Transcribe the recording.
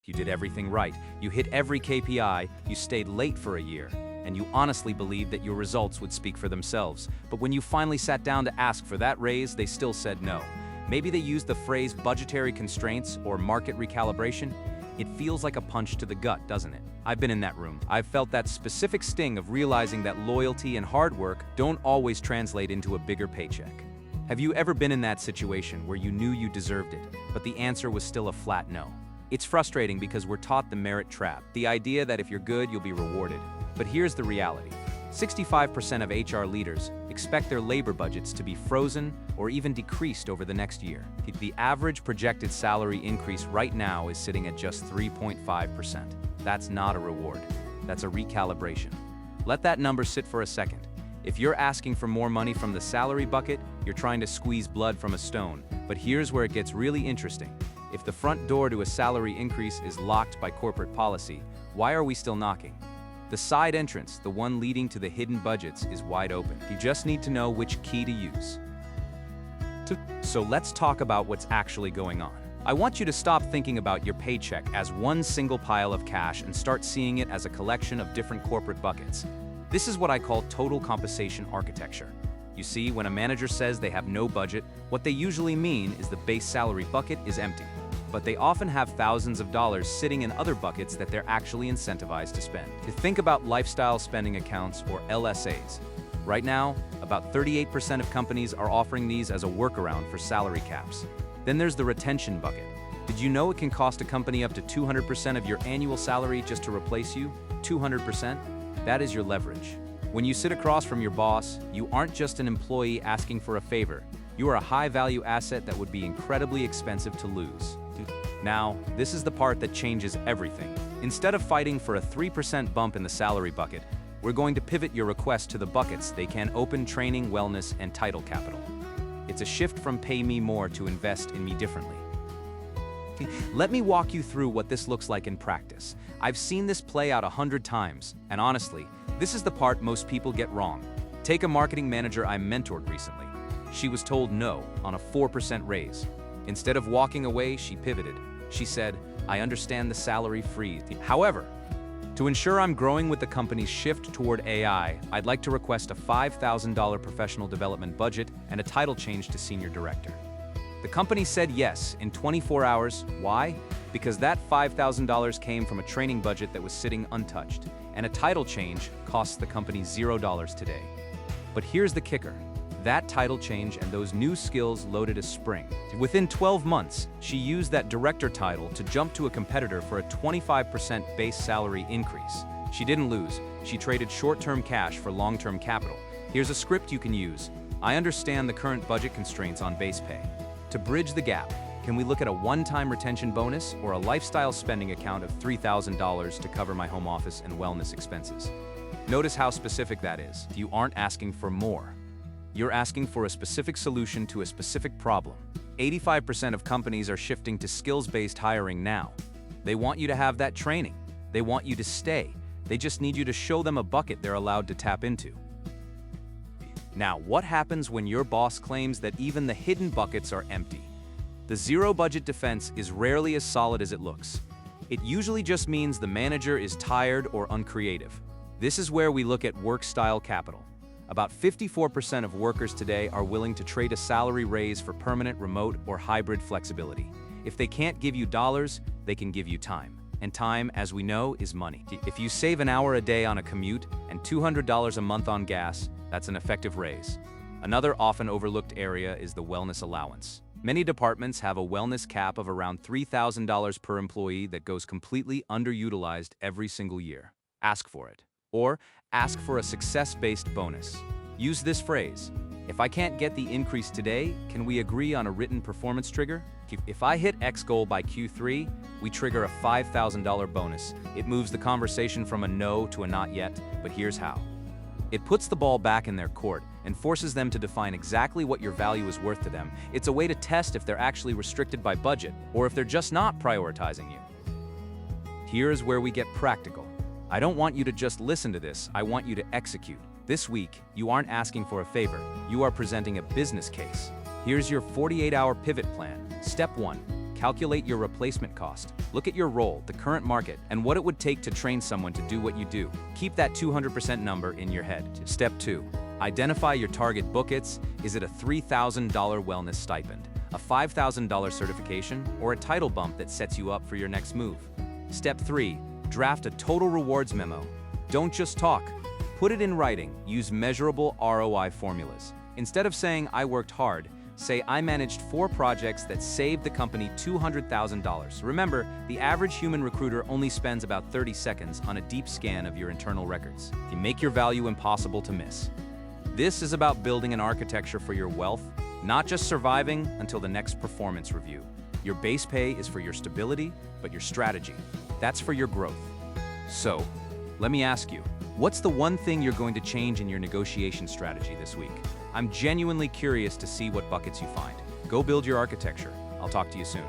You did everything right. You hit every KPI, you stayed late for a year, and you honestly believed that your results would speak for themselves. But when you finally sat down to ask for that raise, they still said no. Maybe they used the phrase budgetary constraints or market recalibration. It feels like a punch to the gut, doesn't it? I've been in that room. I've felt that specific sting of realizing that loyalty and hard work don't always translate into a bigger paycheck. Have you ever been in that situation where you knew you deserved it, but the answer was still a flat no? It's frustrating because we're taught the merit trap, the idea that if you're good, you'll be rewarded. But here's the reality. 65% of HR leaders expect their labor budgets to be frozen or even decreased over the next year. The average projected salary increase right now is sitting at just 3.5%. That's not a reward. That's a recalibration. Let that number sit for a second. If you're asking for more money from the salary bucket, you're trying to squeeze blood from a stone. But here's where it gets really interesting. If the front door to a salary increase is locked by corporate policy, why are we still knocking? The side entrance, the one leading to the hidden budgets, is wide open. You just need to know which key to use. So let's talk about what's actually going on. I want you to stop thinking about your paycheck as one single pile of cash and start seeing it as a collection of different corporate buckets. This is what I call total compensation architecture. You see, when a manager says they have no budget, what they usually mean is the base salary bucket is empty. But they often have thousands of dollars sitting in other buckets that they're actually incentivized to spend. To think about lifestyle spending accounts, or LSAs. Right now, about 38% of companies are offering these as a workaround for salary caps. Then there's the retention bucket. Did you know it can cost a company up to 200% of your annual salary just to replace you? 200%? That is your leverage. When you sit across from your boss, you aren't just an employee asking for a favor. You are a high-value asset that would be incredibly expensive to lose. Now, this is the part that changes everything. Instead of fighting for a 3% bump in the salary bucket, we're going to pivot your request to the buckets they can open: training, wellness, and title capital. It's a shift from pay me more to invest in me differently. Let me walk you through what this looks like in practice. I've seen this play out 100 times, and honestly, this is the part most people get wrong. Take a marketing manager I mentored recently. She was told no on a 4% raise. Instead of walking away, she pivoted. She said, "I understand the salary freeze. However, to ensure I'm growing with the company's shift toward AI, I'd like to request a $5,000 professional development budget and a title change to senior director." The company said yes in 24 hours. Why? Because that $5,000 came from a training budget that was sitting untouched, and a title change costs the company $0 today. But here's the kicker. That title change and those new skills loaded a spring. Within 12 months, she used that director title to jump to a competitor for a 25% base salary increase. She didn't lose. She traded short-term cash for long-term capital. Here's a script you can use. I understand the current budget constraints on base pay. To bridge the gap, can we look at a one-time retention bonus or a lifestyle spending account of $3,000 to cover my home office and wellness expenses? Notice how specific that is. You aren't asking for more. You're asking for a specific solution to a specific problem. 85% of companies are shifting to skills-based hiring now. They want you to have that training. They want you to stay. They just need you to show them a bucket they're allowed to tap into. Now, what happens when your boss claims that even the hidden buckets are empty? The zero-budget defense is rarely as solid as it looks. It usually just means the manager is tired or uncreative. This is where we look at work-style capital. About 54% of workers today are willing to trade a salary raise for permanent, remote, or hybrid flexibility. If they can't give you dollars, they can give you time. And time, as we know, is money. If you save an hour a day on a commute and $200 a month on gas, that's an effective raise. Another often overlooked area is the wellness allowance. Many departments have a wellness cap of around $3,000 per employee that goes completely underutilized every single year. Ask for it. Or ask for a success-based bonus. Use this phrase: if I can't get the increase today, can we agree on a written performance trigger? If I hit X goal by Q3, we trigger a $5,000 bonus. It moves the conversation from a no to a not yet, but here's how. It puts the ball back in their court and forces them to define exactly what your value is worth to them. It's a way to test if they're actually restricted by budget or if they're just not prioritizing you. Here's where we get practical. I don't want you to just listen to this, I want you to execute. This week, you aren't asking for a favor, you are presenting a business case. Here's your 48-hour pivot plan. Step 1. Calculate your replacement cost. Look at your role, the current market, and what it would take to train someone to do what you do. Keep that 200% number in your head. Step 2. Identify your target buckets. Is it a $3,000 wellness stipend, a $5,000 certification, or a title bump that sets you up for your next move? Step 3. Draft a total rewards memo. Don't just talk. Put it in writing. Use measurable ROI formulas. Instead of saying, "I worked hard," say, "I managed 4 projects that saved the company $200,000. Remember, the average human recruiter only spends about 30 seconds on a deep scan of your internal records. You make your value impossible to miss. This is about building an architecture for your wealth, not just surviving until the next performance review. Your base pay is for your stability, but your strategy, that's for your growth. So, let me ask you, what's the one thing you're going to change in your negotiation strategy this week? I'm genuinely curious to see what buckets you find. Go build your architecture. I'll talk to you soon.